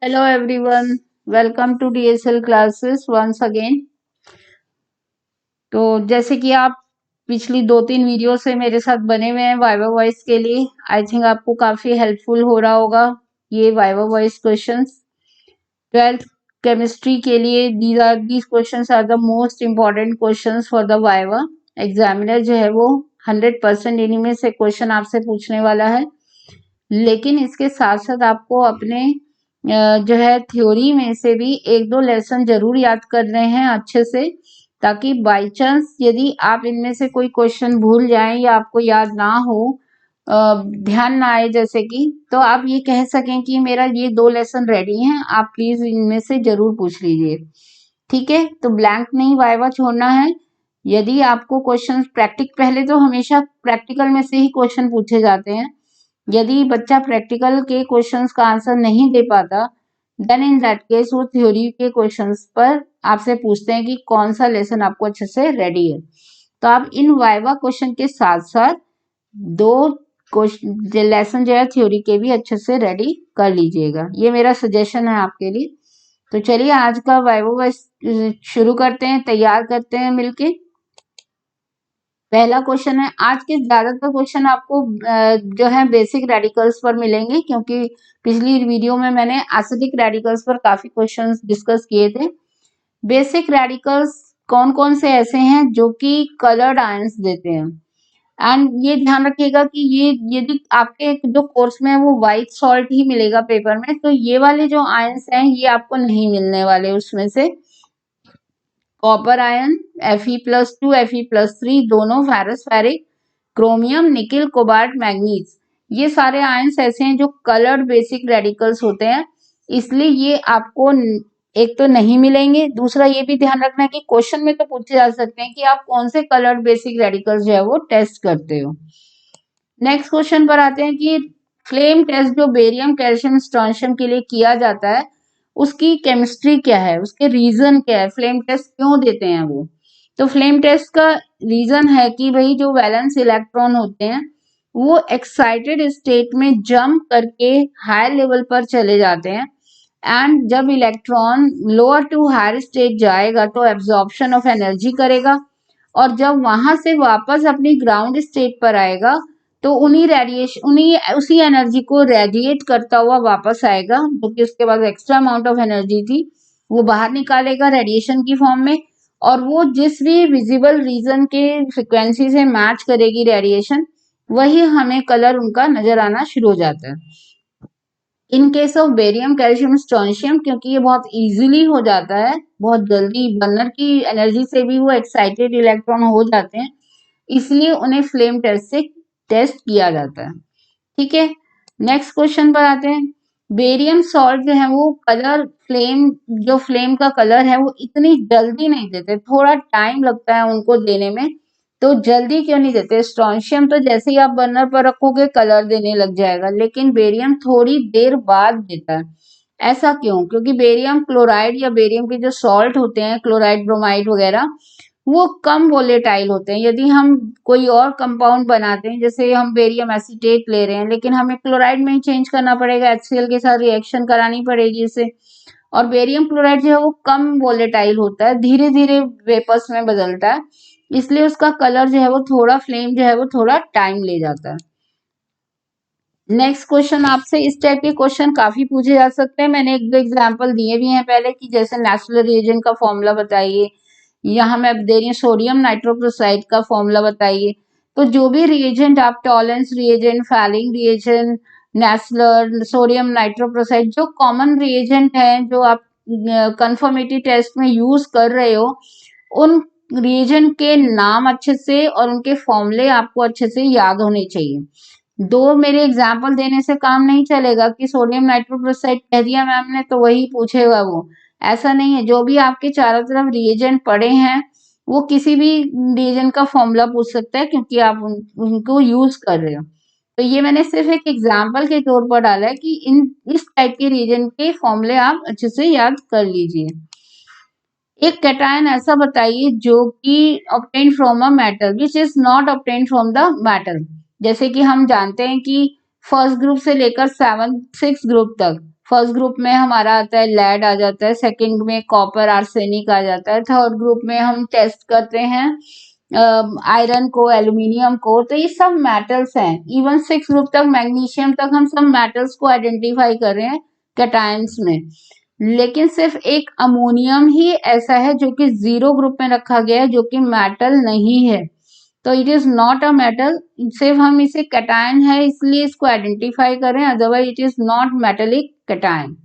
Hello everyone, welcome to DSL classes once again। तो जैसे कि आप पिछली 2-3 वीडियो से मेरे साथ बने हुए हैं वाइवा वॉइस के लिए, आई थिंक आपको काफ़ी हेल्पफुल हो रहा होगा ये viva voice questions. 12th chemistry के लिए these questions are the most important questions for the viva. Examiner जो है वो 100% इन्हीं में से क्वेश्चन आपसे पूछने वाला है, लेकिन इसके साथ साथ आपको अपने जो है थ्योरी में से भी 1-2 लेसन जरूर याद करने हैं अच्छे से, ताकि बाय चांस यदि आप इनमें से कोई क्वेश्चन भूल जाएं या आपको याद ना हो, ध्यान ना आए जैसे कि, तो आप ये कह सकें कि मेरा ये 2 लेसन रेडी हैं, आप प्लीज इनमें से जरूर पूछ लीजिए। ठीक है, तो ब्लैंक नहीं वाइवा छोड़ना है। यदि आपको क्वेश्चन पहले तो हमेशा प्रैक्टिकल में से ही क्वेश्चन पूछे जाते हैं। यदि बच्चा प्रैक्टिकल के क्वेश्चंस का आंसर नहीं दे पाता, देन इन दैट केस वो थ्योरी के क्वेश्चंस पर आपसे पूछते हैं कि कौन सा लेसन आपको अच्छे से रेडी है। तो आप इन वाइवा क्वेश्चन के साथ साथ 2 लेसन जो है थ्योरी के भी अच्छे से रेडी कर लीजिएगा, ये मेरा सजेशन है आपके लिए। तो चलिए आज का वाइवा शुरू करते हैं, तैयार करते हैं मिलके। पहला क्वेश्चन है, आज के ज्यादातर क्वेश्चन आपको जो है बेसिक रेडिकल्स पर मिलेंगे, क्योंकि पिछली वीडियो में मैंने एसिडिक रेडिकल्स पर काफी क्वेश्चंस डिस्कस किए थे। बेसिक रेडिकल्स कौन कौन से ऐसे हैं जो कि कलर्ड आयंस देते हैं, एंड ये ध्यान रखिएगा कि ये यदि आपके जो कोर्स में है वो व्हाइट सॉल्ट ही मिलेगा पेपर में, तो ये वाले जो आयंस हैं ये आपको नहीं मिलने वाले उसमें से। कॉपर आयन Fe+2 Fe+3 दोनों ferrous ferric, chromium, nickel, cobalt, manganese, ये सारे आयंस ऐसे हैं जो कलर्ड बेसिक रेडिकल्स होते हैं, इसलिए ये आपको एक तो नहीं मिलेंगे। दूसरा ये भी ध्यान रखना है कि क्वेश्चन में तो पूछे जा सकते हैं कि आप कौन से कलर्ड बेसिक रेडिकल्स जो है वो टेस्ट करते हो। नेक्स्ट क्वेश्चन पर आते हैं कि फ्लेम टेस्ट जो बेरियम, कैल्शियम, स्ट्रोंशियम के लिए किया जाता है, उसकी केमिस्ट्री क्या है, उसके रीजन क्या है, फ्लेम टेस्ट क्यों देते हैं वो। तो फ्लेम टेस्ट का रीजन है कि भाई जो वैलेंस इलेक्ट्रॉन होते हैं वो एक्साइटेड स्टेट में जंप करके हायर लेवल पर चले जाते हैं, एंड जब electron lower to higher state जाएगा तो एब्जॉर्प्शन ऑफ एनर्जी करेगा, और जब वहां से वापस अपनी ग्राउंड स्टेट पर आएगा तो उन्हीं उसी एनर्जी को रेडिएट करता हुआ वापस आएगा, जो कि उसके पास एक्स्ट्रा अमाउंट ऑफ एनर्जी थी वो बाहर निकालेगा रेडिएशन की फॉर्म में, और वो जिस भी विजिबल रीजन के फ्रिक्वेंसी से मैच करेगी रेडिएशन, वही हमें कलर उनका नजर आना शुरू हो जाता है। In case of barium, calcium, strontium, क्योंकि ये बहुत इजीली हो जाता है, बहुत जल्दी बर्नर की एनर्जी से भी वो एक्साइटेड इलेक्ट्रॉन हो जाते हैं, इसलिए उन्हें फ्लेम टेस्ट से टेस्ट किया जाता है। ठीक है, नेक्स्ट क्वेश्चन पर आते हैं। बेरियम सॉल्ट जो है वो कलर फ्लेम का कलर है वो इतनी जल्दी नहीं देते, थोड़ा टाइम लगता है उनको देने में। तो जल्दी क्यों नहीं देते? स्ट्रोंशियम तो जैसे ही आप बर्नर पर रखोगे कलर देने लग जाएगा, लेकिन बेरियम थोड़ी देर बाद देता है। ऐसा क्यों? क्योंकि बेरियम क्लोराइड या बेरियम के जो सॉल्ट होते हैं, क्लोराइड, ब्रोमाइड वगैरह, वो कम वोलेटाइल होते हैं। यदि हम कोई और कंपाउंड बनाते हैं, जैसे हम बेरियम एसीटेट ले रहे हैं, लेकिन हमें क्लोराइड में ही चेंज करना पड़ेगा, HCl के साथ रिएक्शन करानी पड़ेगी इसे, और बेरियम क्लोराइड जो है वो कम वोलेटाइल होता है, धीरे धीरे वेपर्स में बदलता है, इसलिए उसका कलर जो है वो थोड़ा, फ्लेम जो है वो थोड़ा टाइम ले जाता है। नेक्स्ट क्वेश्चन, आपसे इस टाइप के क्वेश्चन काफी पूछे जा सकते हैं, मैंने 1-2 एग्जाम्पल दिए भी हैं पहले, कि जैसे नेचुरल रिएजेंट का फॉर्मूला बताइए, यहाँ मैं दे रही हूँ सोडियम नाइट्रोक्लोराइड का फॉर्मूला बताइए। तो जो भी रिएजेंट आप, Tollens reagent, Fehling reagent, Nessler, sodium nitrochloride, जो कॉमन रिएजेंट है जो आप कंफर्मेटरी टेस्ट में यूज कर रहे हो, उन रिएजेंट के नाम अच्छे से और उनके फॉर्मूले आपको अच्छे से याद होने चाहिए। 2 मेरे एग्जाम्पल देने से काम नहीं चलेगा कि सोडियम नाइट्रोक्लोराइड कह दिया मैम ने तो वही पूछेगा वो, ऐसा नहीं है। जो भी आपके चारों तरफ रिएजेंट पड़े हैं वो किसी भी रिएजेंट का फॉर्मूला पूछ सकता है, क्योंकि आप उनको यूज कर रहे हो। तो ये मैंने सिर्फ एक एग्जाम्पल के तौर पर डाला है कि इस टाइप के रिएजेंट के फॉर्मूले आप अच्छे से याद कर लीजिए। एक कैटायन ऐसा बताइए जो कि obtain from a metal which is not obtain from the metal. जैसे कि हम जानते हैं कि फर्स्ट ग्रुप से लेकर 6 ग्रुप तक फर्स्ट ग्रुप में हमारा आता है लेड आ जाता है, सेकंड में कॉपर आर्सेनिक आ जाता है, थर्ड ग्रुप में हम टेस्ट करते हैं आयरन को, एल्यूमिनियम को। तो ये सब मेटल्स हैं। इवन सिक्स ग्रुप तक, मैग्नीशियम तक, हम सब मेटल्स को आइडेंटिफाई कर रहे हैं कैटायंस में। लेकिन सिर्फ एक अमोनियम ही ऐसा है जो कि जीरो ग्रुप में रखा गया है, जो कि मेटल नहीं है। तो it is not a metal, सिर्फ हम इसे कैटायन है इसलिए इसको आइडेंटिफाई करें, otherwise it is not metallic cation.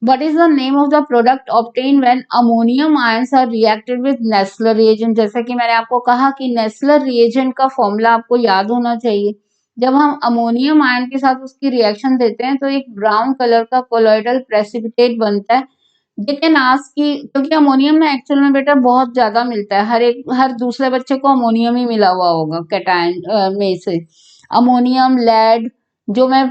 What is the name of the product obtained when ammonium ions are reacted with Nessler reagent? जैसा कि मैंने आपको कहा कि Nessler reagent का फॉर्मूला आपको याद होना चाहिए। जब हम अमोनियम आयन के साथ उसकी रिएक्शन देते हैं तो एक ब्राउन कलर का कोलॉइडल प्रेसिपिटेट बनता है। लेकिन आज की, क्योंकि अमोनियम में एक्चुअल में बेटा बहुत ज्यादा मिलता है, हर दूसरे बच्चे को अमोनियम ही मिला हुआ होगा कैटायन में से। अमोनियम, लेड, जो मैं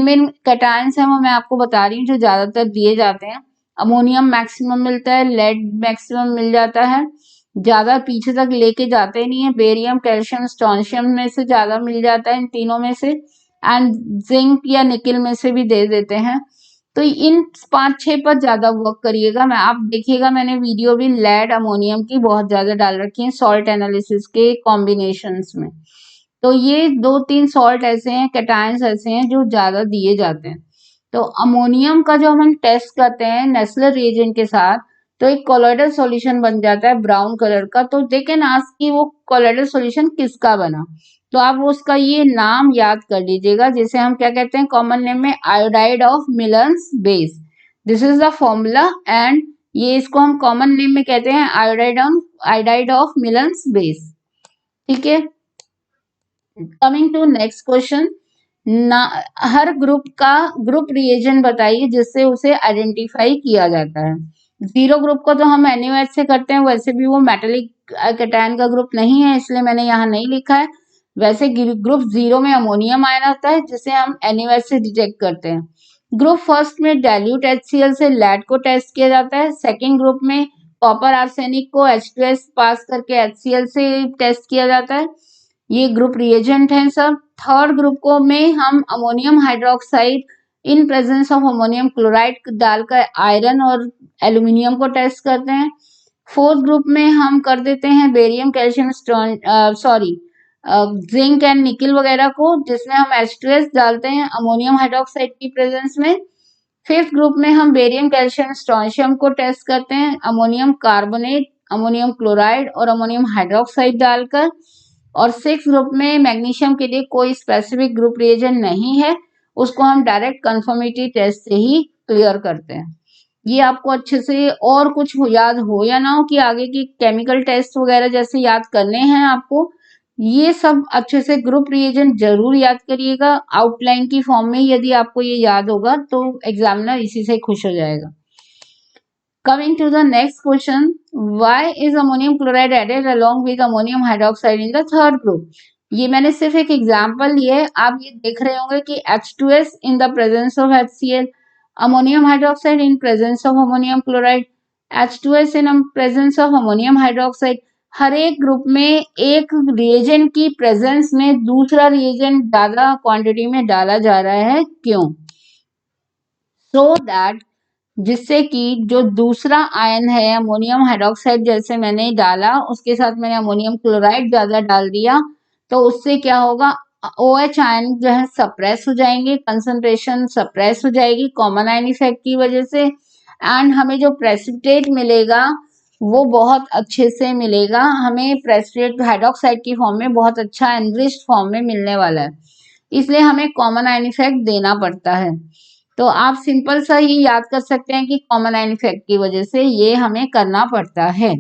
मेन कैटायंस हैं वो मैं आपको बता रही हूँ जो ज्यादातर दिए जाते हैं। अमोनियम मैक्सिमम मिलता है, लेड मैक्सिमम मिल जाता है, ज्यादा पीछे तक लेके जाते नहीं है। बेरियम, कैल्शियम, स्ट्रोंशियम में से ज्यादा मिल जाता है इन तीनों में से, एंड जिंक या निकल में से भी दे देते हैं। तो इन 5-6 पर ज्यादा वर्क करिएगा। मैं आप देखिएगा, मैंने वीडियो भी लेड अमोनियम की बहुत ज्यादा डाल रखी है सॉल्ट एनालिसिस के कॉम्बिनेशंस में। तो ये 2-3 सॉल्ट ऐसे हैं, कैटायंस ऐसे हैं जो ज्यादा दिए जाते हैं। तो अमोनियम का जो हम टेस्ट करते हैं नेस्लर रिएजेंट के साथ, तो एक कोलोइडल सॉल्यूशन बन जाता है ब्राउन कलर का। तो देखें आज की वो कोलोइडल सॉल्यूशन किसका बना, तो आप उसका ये नाम याद कर लीजिएगा, जिसे हम क्या कहते हैं कॉमन नेम में, iodide of Millon's base. This is the formula, and ये इसको हम कॉमन नेम में कहते हैं आयोडाइड ऑफ मिलन्स बेस। ठीक है, कमिंग टू नेक्स्ट क्वेश्चन। हर ग्रुप का ग्रुप रिएजेंट बताइए जिससे उसे आइडेंटिफाई किया जाता है। जीरो ग्रुप को तो हम NaOH से करते हैं, वैसे भी वो मेटेलिक कैटायन का ग्रुप नहीं है इसलिए मैंने यहाँ नहीं लिखा है। वैसे ग्रुप जीरो में अमोनियम आयन आता है जिसे हम NaOH से डिटेक्ट करते हैं। ग्रुप फर्स्ट में डाइल्यूट HCl से लेड को टेस्ट किया जाता है। सेकेंड ग्रुप में कॉपर आर्सेनिक को H2S पास करके HCl से टेस्ट किया जाता है। ये ग्रुप रिएजेंट हैं सब। थर्ड ग्रुप को में हम ammonium hydroxide in presence of ammonium chloride डालकर आयरन और एल्यूमिनियम को टेस्ट करते हैं। फोर्थ ग्रुप में हम कर देते हैं बेरियम, कैल्शियम, जिंक एंड निकल वगैरह को, जिसमें हम H2S डालते हैं अमोनियम हाइड्रोक्साइड की प्रेजेंस में। फिफ्थ ग्रुप में हम बेरियम, कैल्शियम, स्ट्रोंशियम को टेस्ट करते हैं अमोनियम कार्बोनेट, अमोनियम क्लोराइड और अमोनियम हाइड्रोक्साइड डालकर। और सिक्स ग्रुप में मैग्नीशियम के लिए कोई स्पेसिफिक ग्रुप रिएजेंट नहीं है, उसको हम डायरेक्ट कंफर्मेटरी टेस्ट से ही क्लियर करते हैं। ये आपको अच्छे से, और कुछ याद हो या ना हो कि आगे की केमिकल टेस्ट वगैरह जैसे याद करने हैं आपको, ये सब अच्छे से ग्रुप रिएजेंट जरूर याद करिएगा आउटलाइन की फॉर्म में। यदि आपको ये याद होगा तो एग्जामिनर इसी से खुश हो जाएगा। Coming to the next question, why is ammonium chloride added along with ammonium hydroxide in the third group? ये मैंने सिर्फ एक एग्जाम्पल लिए, आप ये देख रहे होंगे कि H2S in the presence of HCl, ammonium hydroxide in presence of ammonium chloride, H2S in presence of ammonium hydroxide। हर एक ग्रुप में एक रिएजेंट की प्रेजेंस में दूसरा रिएजेंट ज्यादा क्वांटिटी में डाला जा रहा है, क्यों? सो दैट, जिससे कि जो दूसरा आयन है अमोनियम हाइड्रोक्साइड, जैसे मैंने डाला उसके साथ मैंने अमोनियम क्लोराइड ज्यादा डाल दिया, तो उससे क्या होगा, OH आयन जो है सप्रेस हो जाएंगे, कंसंट्रेशन सप्रेस हो जाएगी कॉमन आयन इफेक्ट की वजह से, एंड हमें जो प्रेसिपिटेट मिलेगा वो बहुत अच्छे से मिलेगा। हमें प्रेसिपिटेट हाइड्रोक्साइड की फॉर्म में बहुत अच्छा एनरिच्ड फॉर्म में मिलने वाला है, इसलिए हमें कॉमन आयन इफेक्ट देना पड़ता है। तो आप सिंपल सा ही याद कर सकते हैं कि कॉमन आयन इफेक्ट की वजह से ये हमें करना पड़ता है।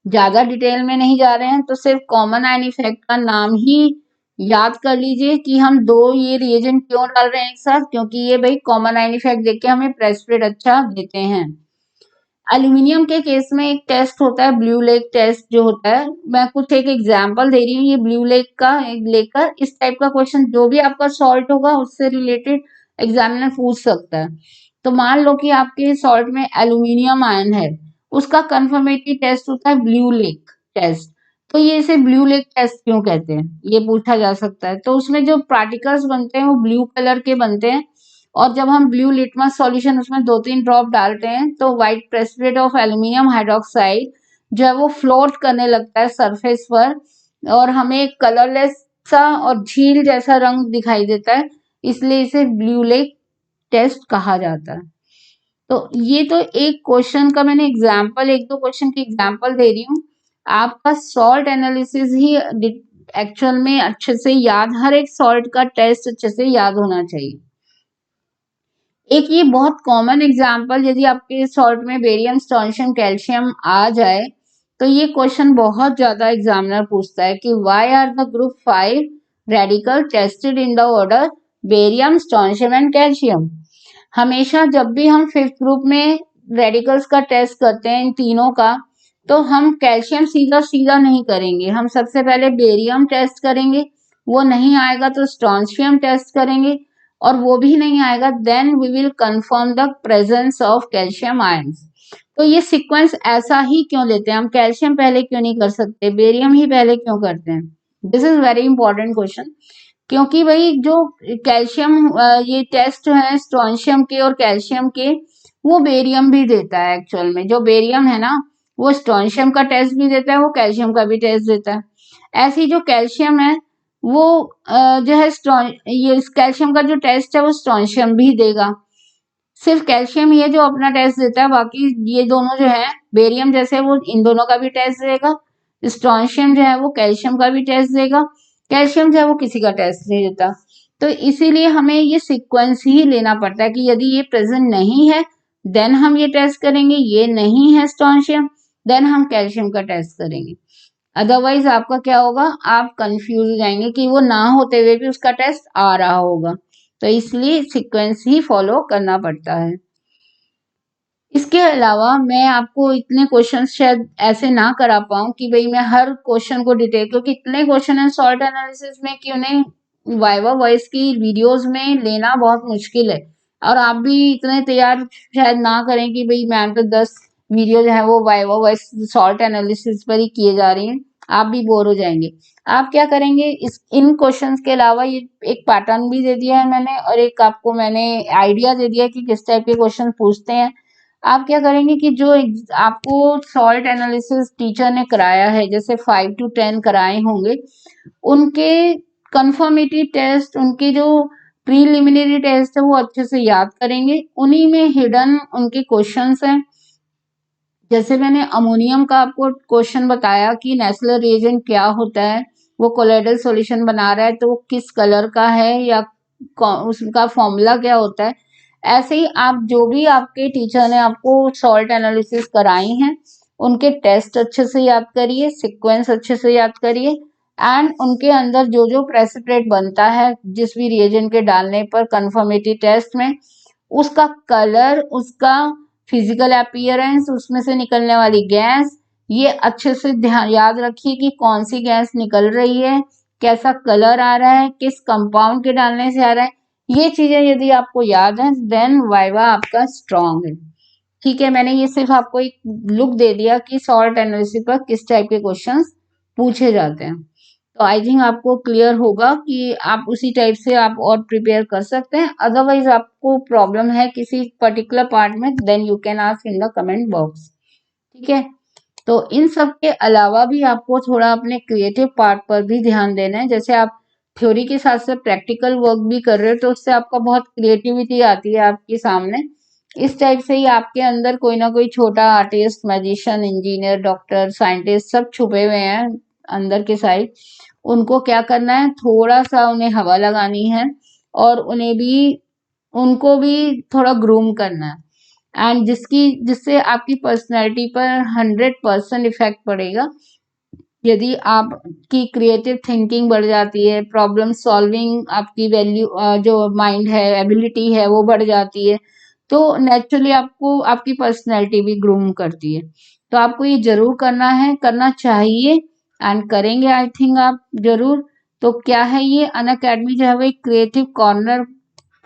ज्यादा डिटेल में नहीं जा रहे हैं, तो सिर्फ कॉमन आयन इफेक्ट का नाम ही याद कर लीजिए कि हम दो ये रिएजेंट क्यों डाल रहे हैं एक साथ, क्योंकि ये भाई कॉमन आयन इफेक्ट देख के हमें प्रेसिपिटेट अच्छा देते हैं। एल्यूमिनियम के केस में एक टेस्ट होता है ब्लू लेक टेस्ट जो होता है, मैं कुछ एक एग्जांपल दे रही हूँ ये ब्लू लेक का लेकर। इस टाइप का क्वेश्चन जो भी आपका सॉल्ट होगा उससे रिलेटेड एग्जामिनर पूछ सकता है। तो मान लो कि आपके सॉल्ट में एल्यूमिनियम आयन है, उसका कंफर्मेटरी टेस्ट होता है ब्लू लेक टेस्ट। तो ये इसे ब्लू लेक टेस्ट क्यों कहते हैं, ये पूछा जा सकता है। तो उसमें जो पार्टिकल्स बनते हैं वो ब्लू कलर के बनते हैं, और जब हम ब्लू लिटमस सॉल्यूशन उसमें 2-3 ड्रॉप डालते हैं तो white precipitate of aluminium hydroxide जो है वो फ्लोट करने लगता है सरफेस पर और हमें कलरलेस सा और झील जैसा रंग दिखाई देता है, इसलिए इसे ब्लू लेक टेस्ट कहा जाता है। तो ये तो एक क्वेश्चन का मैंने एग्जाम्पल, एक दो क्वेश्चन की एग्जाम्पल दे रही हूँ। आपका सॉल्ट एनालिसिस ही एक्चुअल में अच्छे से याद, हर एक सॉल्ट का टेस्ट अच्छे से याद होना चाहिए। एक ये बहुत कॉमन एग्जाम्पल, यदि आपके सॉल्ट में बेरियम, स्ट्रोंशियम, कैल्शियम आ जाए तो ये क्वेश्चन बहुत ज्यादा एग्जामिनर पूछता है कि why are the group 5 radical tested in the order barium, strontium and calcium. हमेशा जब भी हम 5th ग्रुप में रेडिकल्स का टेस्ट करते हैं इन तीनों का, तो हम कैल्शियम सीधा सीधा नहीं करेंगे, हम सबसे पहले बेरियम टेस्ट करेंगे, वो नहीं आएगा तो स्ट्रोंशियम टेस्ट करेंगे और वो भी नहीं आएगा then we will confirm the presence of calcium ions. तो ये सीक्वेंस ऐसा ही क्यों लेते हैं, हम कैल्शियम पहले क्यों नहीं कर सकते, बेरियम ही पहले क्यों करते हैं? This is very important question, क्योंकि भाई जो कैल्शियम ये टेस्ट है स्ट्रोंशियम के और कैल्शियम के, वो बेरियम भी देता है एक्चुअल में। जो बेरियम है ना वो स्ट्रोंशियम का टेस्ट भी देता है, वो कैल्शियम का भी टेस्ट देता है। ऐसी जो कैल्शियम है वो जो है ये कैल्शियम का जो टेस्ट है वो स्ट्रोंशियम भी देगा। सिर्फ कैल्शियम ही है जो अपना टेस्ट देता है, बाकी ये दोनों जो है बेरियम जैसे वो इन दोनों का भी टेस्ट देगा, स्ट्रोंशियम जो है वो कैल्शियम का भी टेस्ट देगा, कैल्शियम जो है वो किसी का टेस्ट नहीं देता। तो इसीलिए हमें ये सीक्वेंस ही लेना पड़ता है कि यदि ये प्रेजेंट नहीं है देन हम ये टेस्ट करेंगे, ये नहीं है स्ट्रोंशियम देन हम कैल्शियम का टेस्ट करेंगे। अदरवाइज आपका क्या होगा, आप कंफ्यूज हो जाएंगे कि वो ना होते हुए भी उसका टेस्ट आ रहा होगा। तो इसलिए सीक्वेंस ही फॉलो करना पड़ता है। इसके अलावा मैं आपको इतने क्वेश्चन शायद ऐसे ना करा पाऊँ कि भाई मैं हर क्वेश्चन को डिटेल, क्योंकि इतने क्वेश्चन है सॉल्ट एनालिसिस में कि उन्हें वाइवा वॉइस की वीडियोस में लेना बहुत मुश्किल है। और आप भी इतने तैयार शायद ना करें कि भाई मैम तो 10 वीडियो जो है वो वाइवा वॉइस सॉल्ट एनालिसिस पर ही किए जा रही हैं, आप भी बोर हो जाएंगे। आप क्या करेंगे, इस इन क्वेश्चंस के अलावा ये एक पैटर्न भी दे दिया है मैंने और एक आपको मैंने आइडिया दे दिया कि किस टाइप के क्वेश्चन पूछते हैं। आप क्या करेंगे कि जो आपको सॉल्ट एनालिसिस टीचर ने कराया है, जैसे 5 to 10 कराए होंगे, उनके कंफर्मेटरी टेस्ट, उनके जो प्रीलिमिनरी टेस्ट है वो अच्छे से याद करेंगे। उन्हीं में हिडन उनके क्वेश्चंस हैं। जैसे मैंने अमोनियम का आपको क्वेश्चन बताया कि नेचुरल रिएजेंट क्या होता है, वो कोलोइडल सॉल्यूशन बना रहा है तो वो किस कलर का है या उसका फॉर्मूला क्या होता है। ऐसे ही आप जो भी आपके टीचर ने आपको सॉल्ट एनालिसिस कराई हैं उनके टेस्ट अच्छे से याद करिए, सीक्वेंस अच्छे से याद करिए एंड उनके अंदर जो जो प्रेसिपिटेट बनता है जिस भी रिएजेंट के डालने पर कंफर्मेटरी टेस्ट में, उसका कलर, उसका फिजिकल अपीयरेंस, उसमें से निकलने वाली गैस, ये अच्छे से ध्यान याद रखिए कि कौन सी गैस निकल रही है, कैसा कलर आ रहा है, किस कंपाउंड के डालने से आ रहा है। ये चीजें यदि आपको याद है देन वाइवा आपका स्ट्रांग है। ठीक है, मैंने ये सिर्फ आपको एक लुक दे दिया कि सॉल्ट एनालिसिस पर किस टाइप के क्वेश्चंस पूछे जाते हैं। तो आई थिंक आपको क्लियर होगा कि आप उसी टाइप से आप और प्रिपेयर कर सकते हैं। अदरवाइज आपको प्रॉब्लम है किसी पर्टिकुलर पार्ट में then you can ask in the comment box. ठीक है, तो इन सब के अलावा भी आपको थोड़ा अपने क्रिएटिव पार्ट पर भी ध्यान देना है। जैसे आप थ्योरी के साथ साथ प्रैक्टिकल वर्क भी कर रहे हो तो उससे आपका बहुत क्रिएटिविटी आती है आपके सामने। इस टाइप से ही आपके अंदर कोई ना कोई छोटा artist, magician, engineer, doctor, scientist सब छुपे हुए हैं अंदर के साइड। उनको क्या करना है, थोड़ा सा उन्हें हवा लगानी है और उन्हें भी, उनको भी थोड़ा ग्रूम करना है एंड जिससे आपकी पर्सनैलिटी पर 100% इफेक्ट पड़ेगा। यदि आपकी क्रिएटिव थिंकिंग बढ़ जाती है, प्रॉब्लम सॉल्विंग आपकी वैल्यू जो माइंड है, एबिलिटी है वो बढ़ जाती है, तो नेचुरली आपको आपकी पर्सनैलिटी भी ग्रूम करती है। तो आपको ये जरूर करना है, करना चाहिए एंड करेंगे आई थिंक आप जरूर। तो क्या है ये, अनअकैडमी जो है वो एक क्रिएटिव कॉर्नर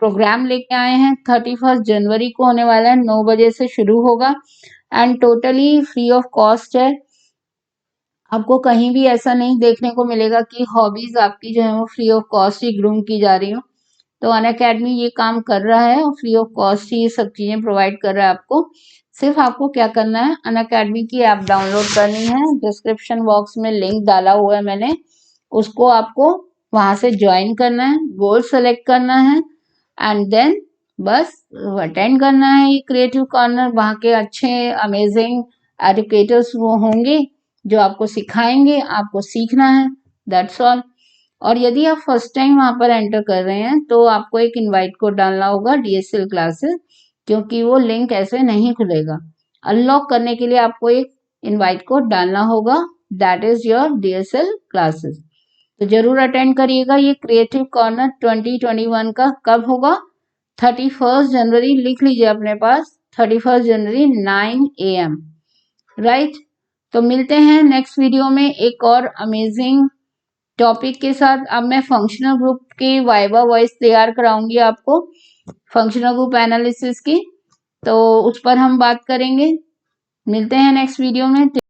प्रोग्राम लेके आए हैं। 31 जनवरी को होने वाला है, 9 बजे से शुरू होगा and totally free of cost है। आपको कहीं भी ऐसा नहीं देखने को मिलेगा कि हॉबीज आपकी जो है वो free of cost he groom की जा रही हो। तो अनअकैडमी ये काम कर रहा है और फ्री ऑफ कॉस्ट ही ये सब चीजें प्रोवाइड कर रहा है आपको। सिर्फ आपको क्या करना है, अनअकैडमी की ऐप डाउनलोड करनी है, डिस्क्रिप्शन बॉक्स में लिंक डाला हुआ है मैंने, उसको आपको वहां से ज्वाइन करना है, गोल सेलेक्ट करना है एंड देन बस अटेंड करना है ये क्रिएटिव कॉर्नर। वहाँ के अच्छे अमेजिंग एडुकेटर्स वो होंगे जो आपको सिखाएंगे, आपको सीखना है, दैट्स ऑल। और यदि आप फर्स्ट टाइम वहां पर एंटर कर रहे हैं तो आपको एक इनवाइट कोड डालना होगा DSL क्लासेस, क्योंकि वो लिंक ऐसे नहीं खुलेगा। अनलॉक करने के लिए आपको एक इनवाइट कोड डालना होगा, that is your DSL classes. तो जरूर अटेंड करिएगा। ये क्रिएटिव कॉर्नर 2021 का कब होगा? 31 जनवरी, लिख लीजिए अपने पास, 31 जनवरी 9 AM, राइट। तो मिलते हैं नेक्स्ट वीडियो में एक और अमेजिंग टॉपिक के साथ। अब मैं फंक्शनल ग्रुप की वाइवा वॉइस तैयार कराऊंगी आपको, फंक्शनल ग्रुप एनालिसिस की, तो उस पर हम बात करेंगे। मिलते हैं नेक्स्ट वीडियो में।